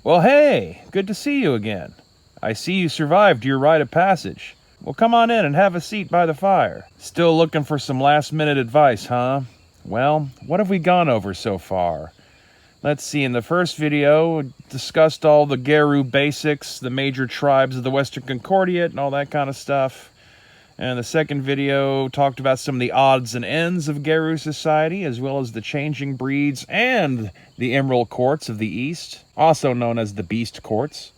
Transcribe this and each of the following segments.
Well, hey, good to see you again. I see you survived your rite of passage. Well, come on in and have a seat by the fire. Still looking for some last-minute advice, huh? Well, what have we gone over so far? Let's see, in the first video, we discussed all the Geru basics, the major tribes of the Western Concordiate, and all that kind of stuff. And the second video talked about some of the odds and ends of Geru society, as well as the changing breeds and the Emerald Courts of the East, also known as the Beast Courts.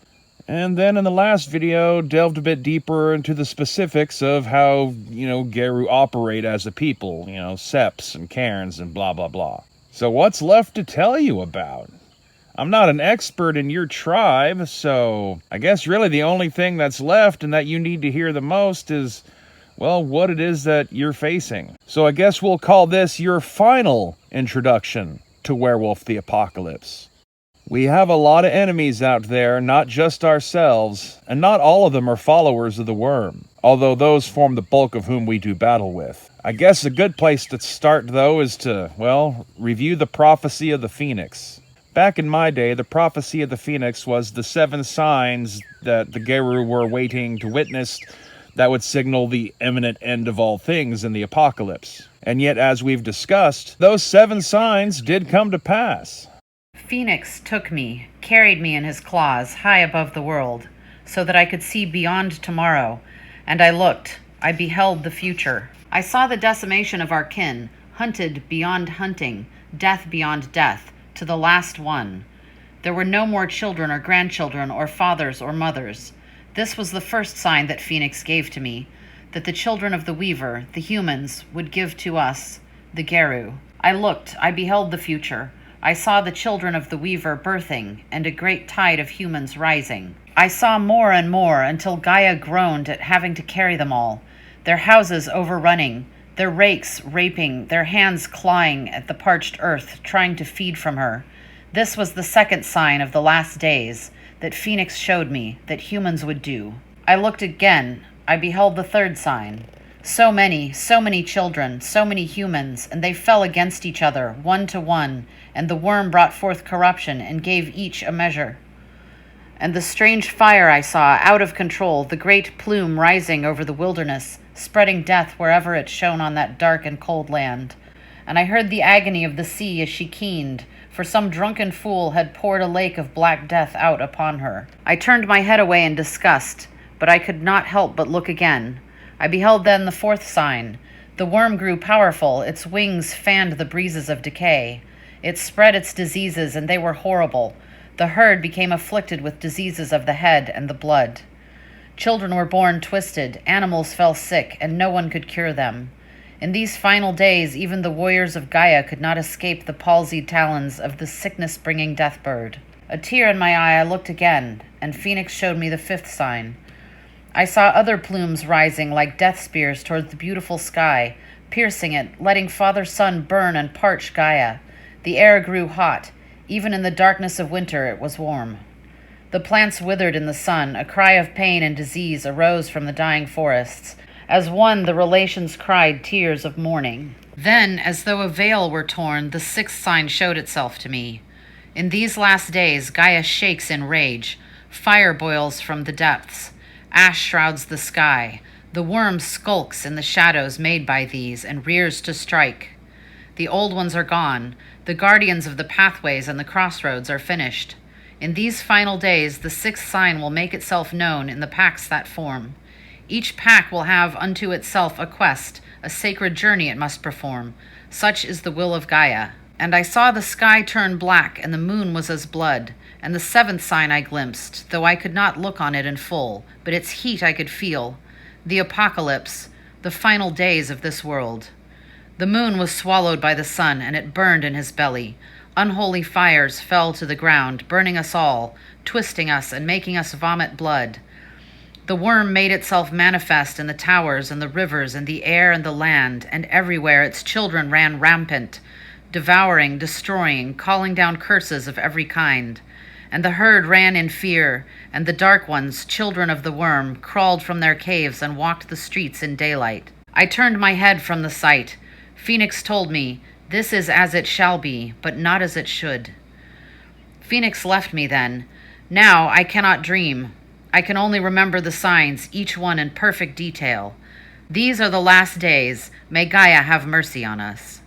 And then in the last video, delved a bit deeper into the specifics of how, Geru operate as a people, Seps and Cairns and blah blah blah. So what's left to tell you about? I'm not an expert in your tribe, so I guess really the only thing that's left and that you need to hear the most is, well, what it is that you're facing. So I guess we'll call this your final introduction to Werewolf the Apocalypse. We have a lot of enemies out there, not just ourselves, and not all of them are followers of the worm, although those form the bulk of whom we do battle with. I guess a good place to start, though, is to, review the prophecy of the Phoenix. Back in my day, the prophecy of the Phoenix was the 7 signs that the Geru were waiting to witness that would signal the imminent end of all things in the apocalypse. And yet, as we've discussed, those 7 signs did come to pass. Phoenix took me, carried me in his claws high above the world, so that I could see beyond tomorrow, and I looked, I beheld the future. I saw the decimation of our kin, hunted beyond hunting, death beyond death, to the last one. There were no more children or grandchildren or fathers or mothers. This was the first sign that Phoenix gave to me, that the children of the Weaver, the humans, would give to us, the Geru. I looked, I beheld the future. I saw the children of the Weaver birthing, and a great tide of humans rising. I saw more and more until Gaia groaned at having to carry them all, their houses overrunning, their rakes raping, their hands clawing at the parched earth, trying to feed from her. This was the second sign of the last days, that Phoenix showed me that humans would do. I looked again. I beheld the third sign. So many children, so many humans, and they fell against each other, one to one, and the worm brought forth corruption and gave each a measure. And the strange fire I saw, out of control, the great plume rising over the wilderness, spreading death wherever it shone on that dark and cold land. And I heard the agony of the sea as she keened, for some drunken fool had poured a lake of black death out upon her. I turned my head away in disgust, but I could not help but look again. I beheld then the fourth sign. The worm grew powerful, its wings fanned the breezes of decay. It spread its diseases, and they were horrible. The herd became afflicted with diseases of the head and the blood. Children were born twisted, animals fell sick, and no one could cure them. In these final days, even the warriors of Gaia could not escape the palsied talons of the sickness-bringing death bird. A tear in my eye, I looked again, and Phoenix showed me the fifth sign. I saw other plumes rising like death spears towards the beautiful sky, piercing it, letting Father-Sun burn and parch Gaia. The air grew hot. Even in the darkness of winter, it was warm. The plants withered in the sun. A cry of pain and disease arose from the dying forests. As one, the relations cried tears of mourning. Then, as though a veil were torn, the sixth sign showed itself to me. In these last days, Gaia shakes in rage. Fire boils from the depths. Ash shrouds the sky. The worm skulks in the shadows made by these and rears to strike. The old ones are gone. The guardians of the pathways and the crossroads are finished. In these final days, the sixth sign will make itself known in the packs that form. Each pack will have unto itself a quest, a sacred journey it must perform. Such is the will of Gaia. And I saw the sky turn black, and the moon was as blood. And the seventh sign I glimpsed, though I could not look on it in full, but its heat I could feel. The apocalypse, the final days of this world. The moon was swallowed by the sun, and it burned in his belly. Unholy fires fell to the ground, burning us all, twisting us and making us vomit blood. The worm made itself manifest in the towers and the rivers and the air and the land, and everywhere its children ran rampant, devouring, destroying, calling down curses of every kind. And the herd ran in fear, and the dark ones, children of the worm, crawled from their caves and walked the streets in daylight. I turned my head from the sight. Phoenix told me, "This is as it shall be, but not as it should." Phoenix left me then. Now I cannot dream. I can only remember the signs, each one in perfect detail. These are the last days. May Gaia have mercy on us.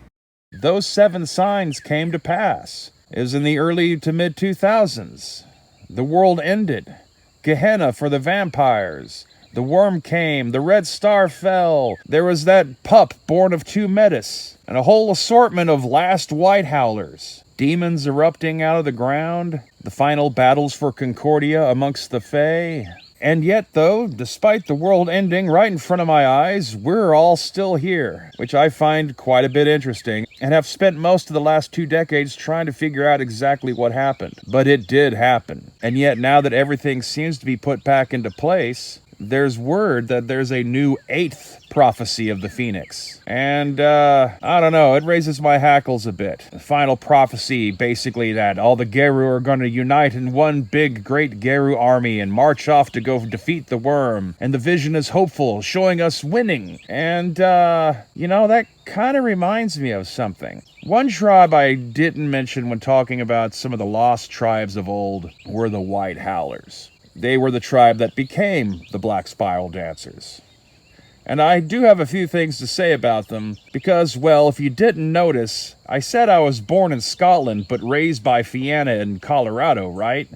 Those 7 signs came to pass. It was in the early to mid 2000s. The world ended. Gehenna for the vampires. The worm came, the red star fell, there was that pup born of 2 metis, and a whole assortment of last white howlers. Demons erupting out of the ground, the final battles for Concordia amongst the Fae. And yet, though, despite the world ending right in front of my eyes, we're all still here, which I find quite a bit interesting, and have spent most of the last 2 decades trying to figure out exactly what happened. But it did happen. And yet, now that everything seems to be put back into place, there's word that there's a new 8th prophecy of the Phoenix. And, I don't know, it raises my hackles a bit. The final prophecy, basically, that all the Geru are going to unite in one big, great Geru army and march off to go defeat the worm. And the vision is hopeful, showing us winning. And, that kind of reminds me of something. One tribe I didn't mention when talking about some of the lost tribes of old were the White Howlers. They were the tribe that became the Black Spiral Dancers. And I do have a few things to say about them, because, well, if you didn't notice, I said I was born in Scotland, but raised by Fianna in Colorado, right?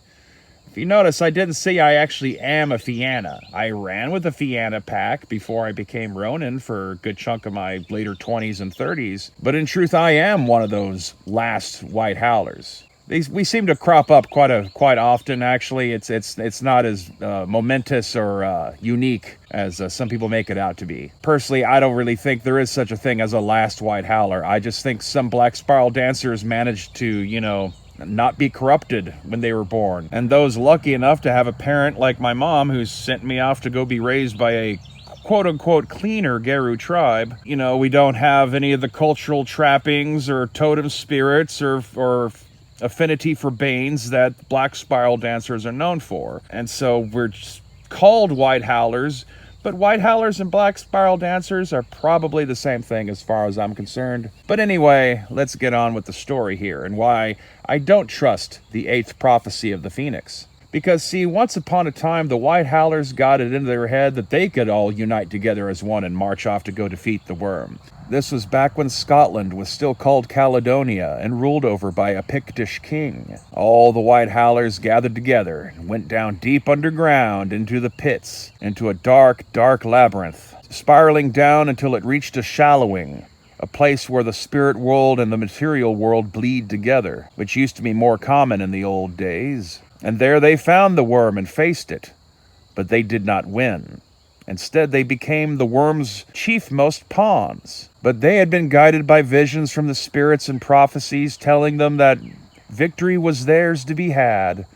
If you notice, I didn't say I actually am a Fianna. I ran with the Fianna pack before I became Ronin for a good chunk of my later 20s and 30s, but in truth, I am one of those last White Howlers. We seem to crop up quite often. Actually, it's not as momentous or unique as some people make it out to be. Personally, I don't really think there is such a thing as a last White Howler. I just think some Black Spiral Dancers managed to, not be corrupted when they were born. And those lucky enough to have a parent like my mom who sent me off to go be raised by a quote-unquote cleaner Geru tribe. We don't have any of the cultural trappings or totem spirits or affinity for Banes that Black Spiral Dancers are known for. And so we're just called White Howlers, but White Howlers and Black Spiral Dancers are probably the same thing as far as I'm concerned. But anyway, let's get on with the story here and why I don't trust the 8th prophecy of the Phoenix. Because, see, once upon a time, the White Howlers got it into their head that they could all unite together as one and march off to go defeat the worm. This was back when Scotland was still called Caledonia and ruled over by a Pictish king. All the White Howlers gathered together and went down deep underground into the pits, into a dark, dark labyrinth, spiraling down until it reached a shallowing, a place where the spirit world and the material world bleed together, which used to be more common in the old days. And there they found the worm and faced it, but they did not win. Instead, they became the worm's chiefmost pawns. But they had been guided by visions from the spirits and prophecies telling them that victory was theirs to be had.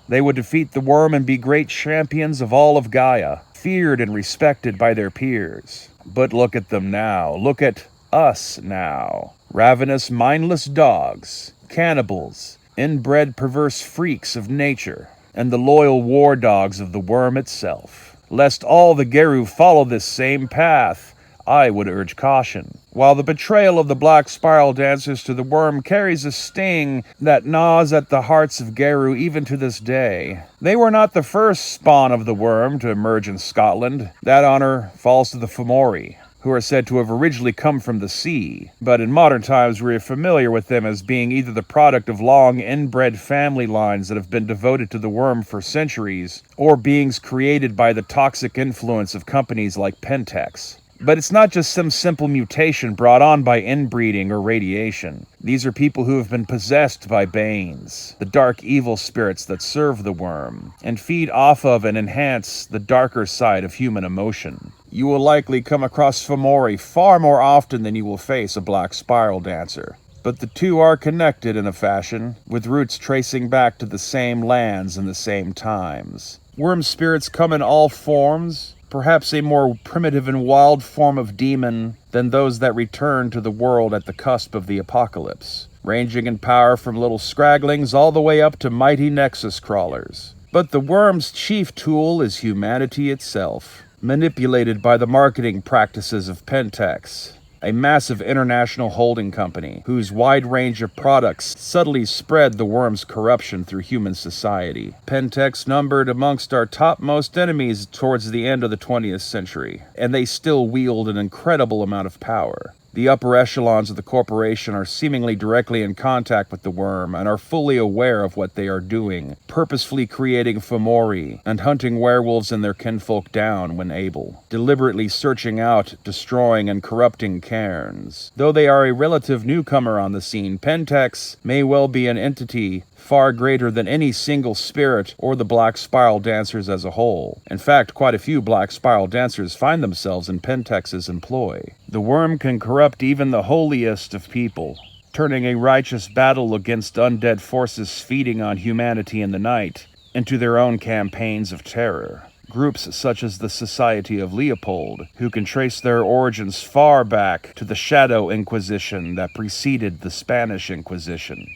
They would defeat the worm and be great champions of all of Gaia, feared and respected by their peers. But look at them now. Look at us now. Ravenous, mindless dogs, cannibals, inbred perverse freaks of nature, and the loyal war dogs of the worm itself. Lest all the Geru follow this same path, I would urge caution. While the betrayal of the Black Spiral Dancers to the worm carries a sting that gnaws at the hearts of Geru even to this day, they were not the first spawn of the worm to emerge in Scotland. That honor falls to the Fomori, who are said to have originally come from the sea, but in modern times we are familiar with them as being either the product of long inbred family lines that have been devoted to the worm for centuries, or beings created by the toxic influence of companies like Pentex. But it's not just some simple mutation brought on by inbreeding or radiation. These are people who have been possessed by Banes, the dark evil spirits that serve the worm, and feed off of and enhance the darker side of human emotion. You will likely come across Fomori far more often than you will face a Black Spiral Dancer. But the two are connected in a fashion, with roots tracing back to the same lands and the same times. Worm spirits come in all forms, perhaps a more primitive and wild form of demon than those that return to the world at the cusp of the apocalypse, ranging in power from little scragglings all the way up to mighty nexus crawlers. But the worm's chief tool is humanity itself, manipulated by the marketing practices of Pentex. a massive international holding company whose wide range of products subtly spread the worm's corruption through human society. Pentex numbered amongst our topmost enemies towards the end of the 20th century, and they still wield an incredible amount of power. The upper echelons of the corporation are seemingly directly in contact with the worm and are fully aware of what they are doing, purposefully creating Fomori and hunting werewolves and their kinfolk down when able, deliberately searching out, destroying, and corrupting cairns. Though they are a relative newcomer on the scene, Pentex may well be an entity far greater than any single spirit or the Black Spiral Dancers as a whole. In fact, quite a few Black Spiral Dancers find themselves in Pentex's employ. The worm can corrupt even the holiest of people, turning a righteous battle against undead forces feeding on humanity in the night into their own campaigns of terror. Groups such as the Society of Leopold, who can trace their origins far back to the Shadow Inquisition that preceded the Spanish Inquisition.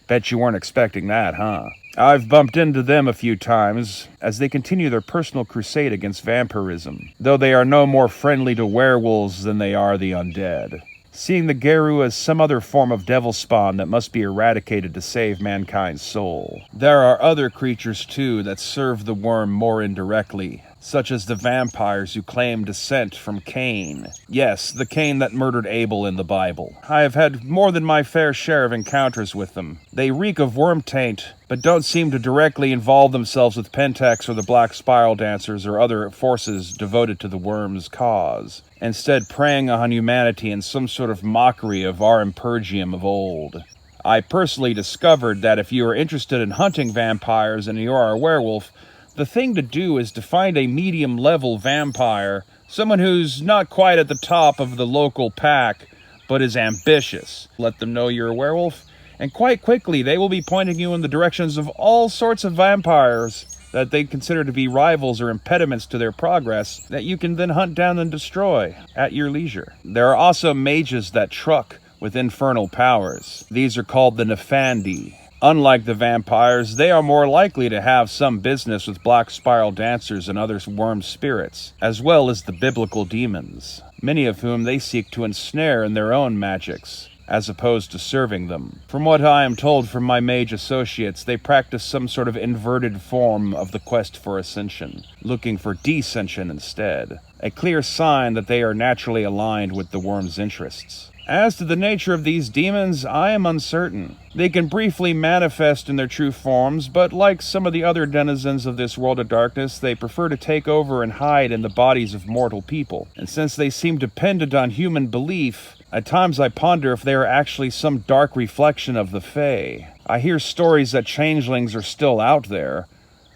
Bet you weren't expecting that, huh? I've bumped into them a few times as they continue their personal crusade against vampirism, though they are no more friendly to werewolves than they are the undead, seeing the Geru as some other form of devil spawn that must be eradicated to save mankind's soul. There are other creatures, too, that serve the worm more indirectly, such as the vampires who claim descent from Cain. Yes, the Cain that murdered Abel in the Bible. I have had more than my fair share of encounters with them. They reek of worm taint, but don't seem to directly involve themselves with Pentex or the Black Spiral Dancers or other forces devoted to the worm's cause, instead preying on humanity in some sort of mockery of our Impergium of old. I personally discovered that if you are interested in hunting vampires and you are a werewolf, the thing to do is to find a medium-level vampire, someone who's not quite at the top of the local pack, but is ambitious. Let them know you're a werewolf, and quite quickly they will be pointing you in the directions of all sorts of vampires that they consider to be rivals or impediments to their progress that you can then hunt down and destroy at your leisure. There are also mages that truck with infernal powers. These are called the Nefandi. Unlike the vampires, they are more likely to have some business with Black Spiral Dancers and other worm spirits, as well as the biblical demons, many of whom they seek to ensnare in their own magics, as opposed to serving them. From what I am told from my mage associates, they practice some sort of inverted form of the quest for ascension, looking for descension instead, a clear sign that they are naturally aligned with the worm's interests. As to the nature of these demons, I am uncertain. They can briefly manifest in their true forms, but like some of the other denizens of this world of darkness, they prefer to take over and hide in the bodies of mortal people. And since they seem dependent on human belief, at times I ponder if they are actually some dark reflection of the Fae. I hear stories that changelings are still out there,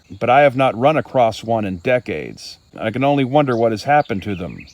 but I have not run across one in decades. I can only wonder what has happened to them.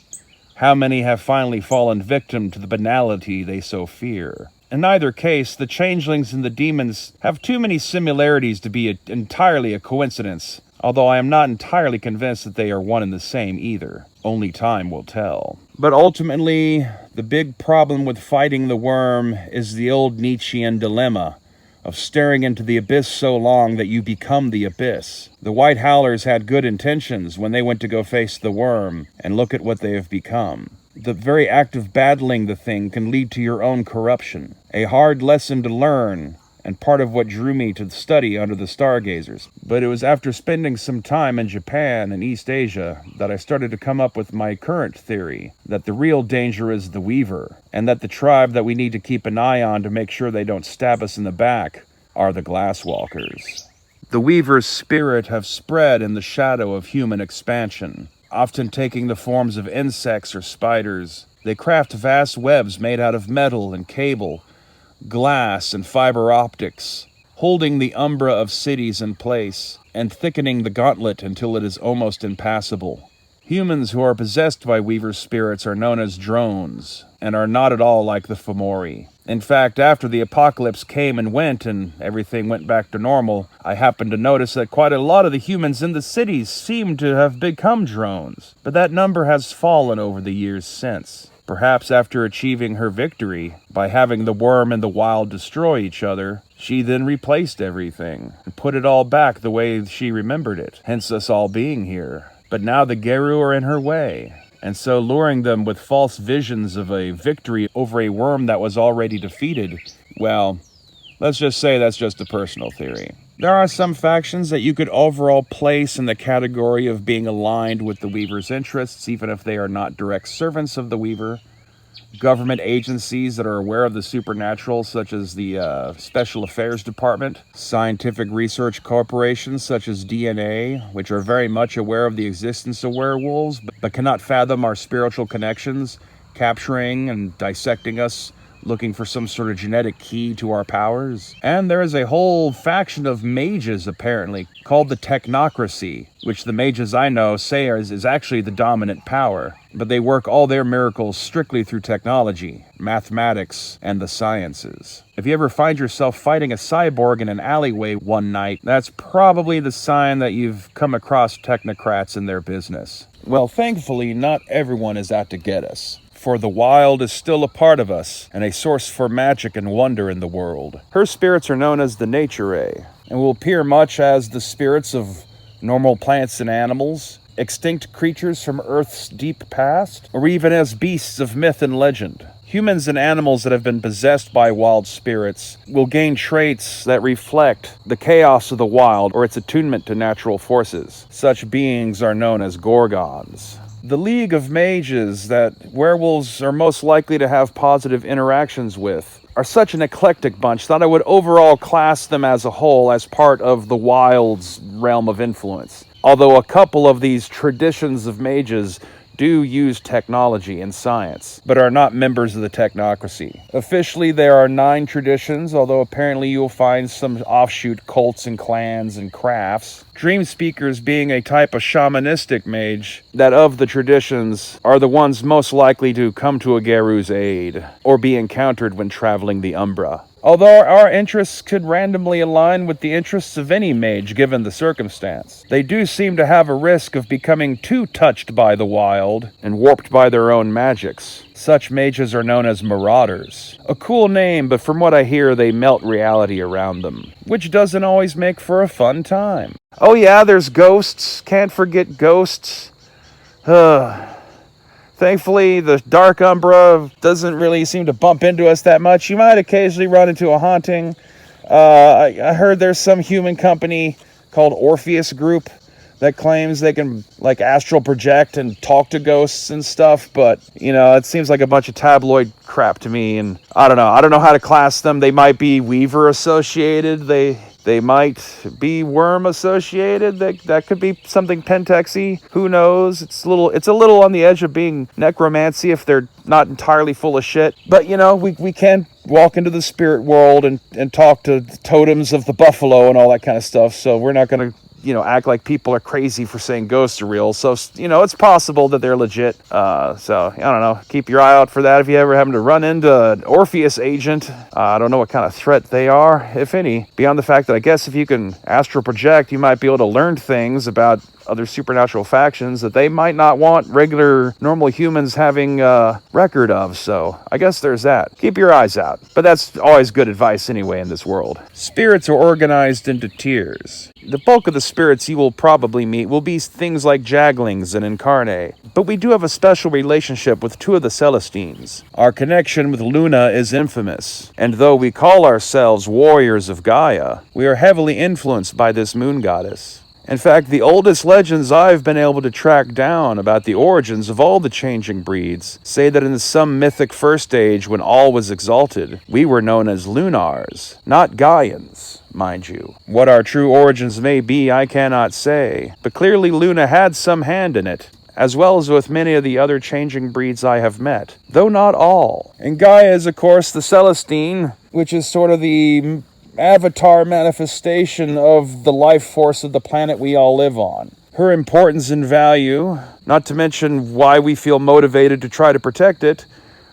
How many have finally fallen victim to the banality they so fear? In either case, the changelings and the demons have too many similarities to be entirely a coincidence, although I am not entirely convinced that they are one and the same either. Only time will tell. But ultimately, the big problem with fighting the worm is the old Nietzschean dilemma of staring into the abyss so long that you become the abyss. The White Howlers had good intentions when they went to go face the worm, and look at what they have become. The very act of battling the thing can lead to your own corruption. A hard lesson to learn, and part of what drew me to study under the Stargazers. But it was after spending some time in Japan and East Asia that I started to come up with my current theory, that the real danger is the Weaver, and that the tribe that we need to keep an eye on to make sure they don't stab us in the back are the Glasswalkers. The Weaver's spirit have spread in the shadow of human expansion, often taking the forms of insects or spiders. They craft vast webs made out of metal and cable, glass and fiber optics, holding the umbra of cities in place and thickening the gauntlet until it is almost impassable. Humans who are possessed by Weaver spirits are known as drones, and are not at all like the Fomori. In fact, after the apocalypse came and went and everything went back to normal, I happened to notice that quite a lot of the humans in the cities seemed to have become drones, but that number has fallen over the years since. Perhaps after achieving her victory, by having the worm and the wild destroy each other, she then replaced everything, and put it all back the way she remembered it, hence us all being here. But now the Geru are in her way. and so luring them with false visions of a victory over a worm that was already defeated, well, let's just say that's just a personal theory. There are some factions that you could overall place in the category of being aligned with the Weaver's interests, even if they are not direct servants of the Weaver. Government agencies that are aware of the supernatural, such as the Special Affairs Department, scientific research corporations such as DNA, which are very much aware of the existence of werewolves, but cannot fathom our spiritual connections, capturing and dissecting us, looking for some sort of genetic key to our powers. And there is a whole faction of mages, apparently, called the Technocracy, which the mages I know say is actually the dominant power. But they work all their miracles strictly through technology, mathematics, and the sciences. If you ever find yourself fighting a cyborg in an alleyway one night, that's probably the sign that you've come across technocrats in their business. Well, thankfully, not everyone is out to get us. For the wild is still a part of us, and a source for magic and wonder in the world. Her spirits are known as the Naturae, and will appear much as the spirits of normal plants and animals, extinct creatures from Earth's deep past, or even as beasts of myth and legend. Humans and animals that have been possessed by wild spirits will gain traits that reflect the chaos of the wild or its attunement to natural forces. Such beings are known as Gorgons. The League of Mages that werewolves are most likely to have positive interactions with are such an eclectic bunch that I would overall class them as a whole as part of the wild's realm of influence. Although a couple of these traditions of mages do use technology and science, but are not members of the Technocracy. Officially, there are 9 traditions, although apparently you'll find some offshoot cults and clans and crafts. Dream Speakers being a type of shamanistic mage that of the traditions are the ones most likely to come to a Geru's aid, or be encountered when traveling the Umbra. Although our interests could randomly align with the interests of any mage given the circumstance, they do seem to have a risk of becoming too touched by the wild and warped by their own magics. Such mages are known as Marauders. A cool name, but from what I hear, they melt reality around them, which doesn't always make for a fun time. Oh yeah, there's ghosts. Can't forget ghosts. Thankfully, the Dark Umbra doesn't really seem to bump into us that much. You might occasionally run into a haunting. I heard there's some human company called Orpheus Group that claims they can, like, astral project and talk to ghosts and stuff, but, you know, it seems like a bunch of tabloid crap to me, and I don't know how to class them. They might be Weaver associated. They might be worm associated. That could be something Pentexy. Who knows? It's a little on the edge of being necromancy if they're not entirely full of shit. But you know, we can walk into the spirit world and talk to totems of the buffalo and all that kind of stuff. So we're not gonna, you know, act like people are crazy for saying ghosts are real. So, you know, it's possible that they're legit. So, I don't know. Keep your eye out for that if you ever happen to run into an Orpheus agent. I don't know what kind of threat they are, if any. Beyond the fact that I guess if you can astral project, you might be able to learn things about other supernatural factions that they might not want regular, normal humans having record of. So, I guess there's that. Keep your eyes out. But that's always good advice anyway in this world. Spirits are organized into tiers. The bulk of the spirits you will probably meet will be things like Jaglings and Incarne, but we do have a special relationship with 2 of the Celestines. Our connection with Luna is infamous, and though we call ourselves warriors of Gaia, we are heavily influenced by this moon goddess. In fact, the oldest legends I've been able to track down about the origins of all the changing breeds say that in some mythic first age when all was exalted, we were known as Lunars, not Gaians, mind you. What our true origins may be, I cannot say, but clearly Luna had some hand in it, as well as with many of the other changing breeds I have met, though not all. And Gaia is, of course, the Celestine, which is sort of the avatar manifestation of the life force of the planet we all live on. Her importance and value, not to mention why we feel motivated to try to protect it,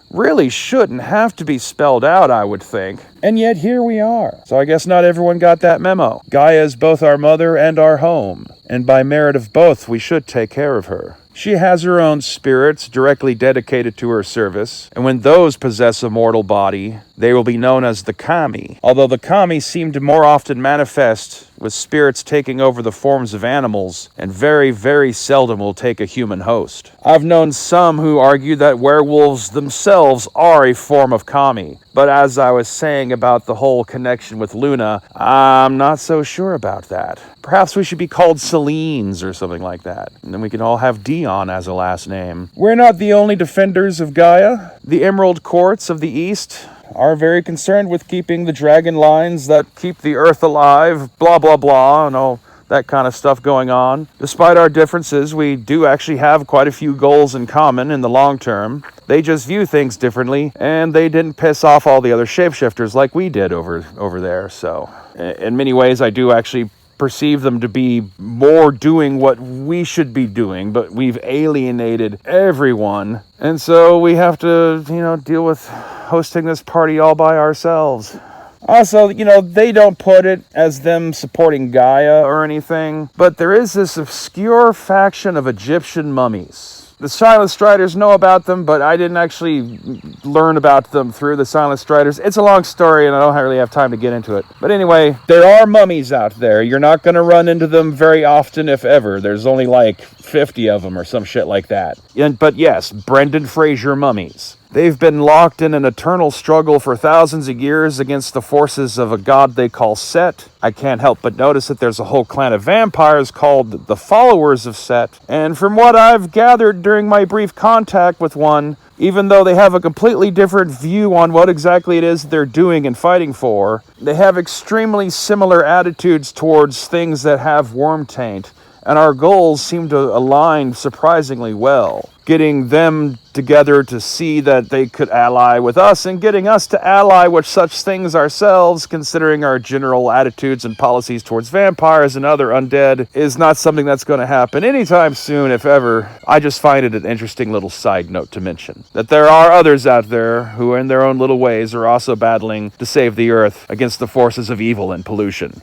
really shouldn't have to be spelled out, I would think. And yet here we are. So I guess not everyone got that memo. Gaia is both our mother and our home, and by merit of both, we should take care of her. She has her own spirits directly dedicated to her service, and when those possess a mortal body, they will be known as the Kami, although the Kami seem to more often manifest with spirits taking over the forms of animals, and very, very seldom will take a human host. I've known some who argue that werewolves themselves are a form of kami, but as I was saying about the whole connection with Luna, I'm not so sure about that. Perhaps we should be called Celines or something like that, and then we can all have Dion as a last name. We're not the only defenders of Gaia. The Emerald Courts of the East are very concerned with keeping the dragon lines that keep the earth alive, blah, blah, blah, and all that kind of stuff going on. Despite our differences, we do actually have quite a few goals in common in the long term. They just view things differently, and they didn't piss off all the other shapeshifters like we did over there. So, in many ways, I do actually perceive them to be more doing what we should be doing, but we've alienated everyone. And so we have to, deal with hosting this party all by ourselves. Also, they don't put it as them supporting Gaia or anything, but there is this obscure faction of Egyptian mummies. The Silent Striders know about them, but I didn't actually learn about them through the Silent Striders. It's a long story, and I don't really have time to get into it. But anyway, there are mummies out there. You're not going to run into them very often, if ever. There's only like 50 of them or some shit like that. But yes, Brendan Fraser mummies. They've been locked in an eternal struggle for thousands of years against the forces of a god they call Set. I can't help but notice that there's a whole clan of vampires called the Followers of Set. And from what I've gathered during my brief contact with one, even though they have a completely different view on what exactly it is they're doing and fighting for, they have extremely similar attitudes towards things that have worm taint. And our goals seem to align surprisingly well. Getting them together to see that they could ally with us and getting us to ally with such things ourselves, considering our general attitudes and policies towards vampires and other undead, is not something that's going to happen anytime soon, if ever. I just find it an interesting little side note to mention. That there are others out there who, in their own little ways, are also battling to save the Earth against the forces of evil and pollution.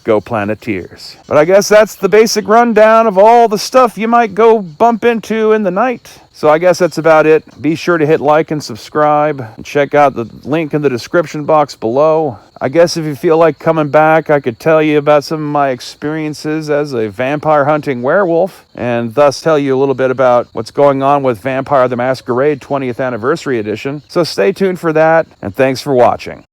Go Planeteers. But I guess that's the basic rundown of all the stuff you might go bump into in the night. So I guess that's about it. Be sure to hit like and subscribe, and check out the link in the description box below. I guess if you feel like coming back, I could tell you about some of my experiences as a vampire hunting werewolf, and thus tell you a little bit about what's going on with Vampire the Masquerade 20th Anniversary Edition. So stay tuned for that, and thanks for watching.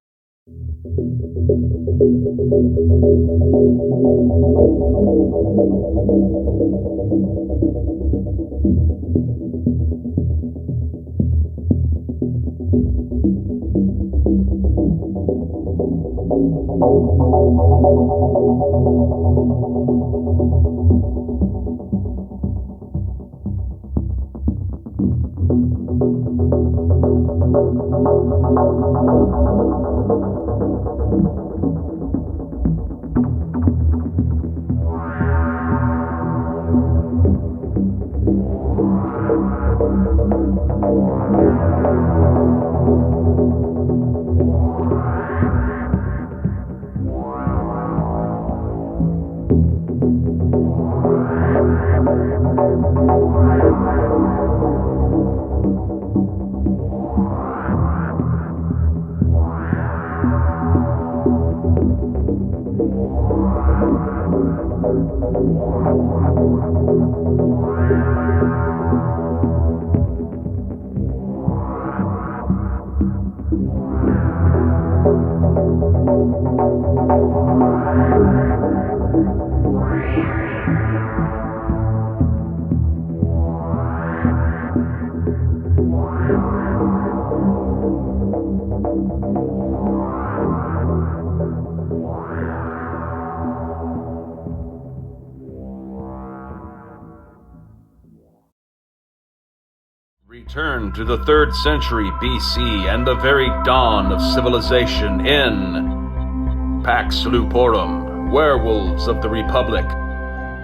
Return to the 3rd century BC and the very dawn of civilization in Pax Luporum, Werewolves of the Republic,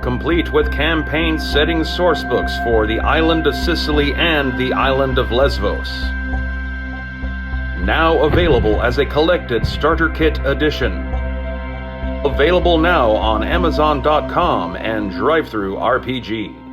complete with campaign-setting sourcebooks for the island of Sicily and the island of Lesbos. Now available as a collected starter kit edition. Available now on Amazon.com and DriveThru RPG.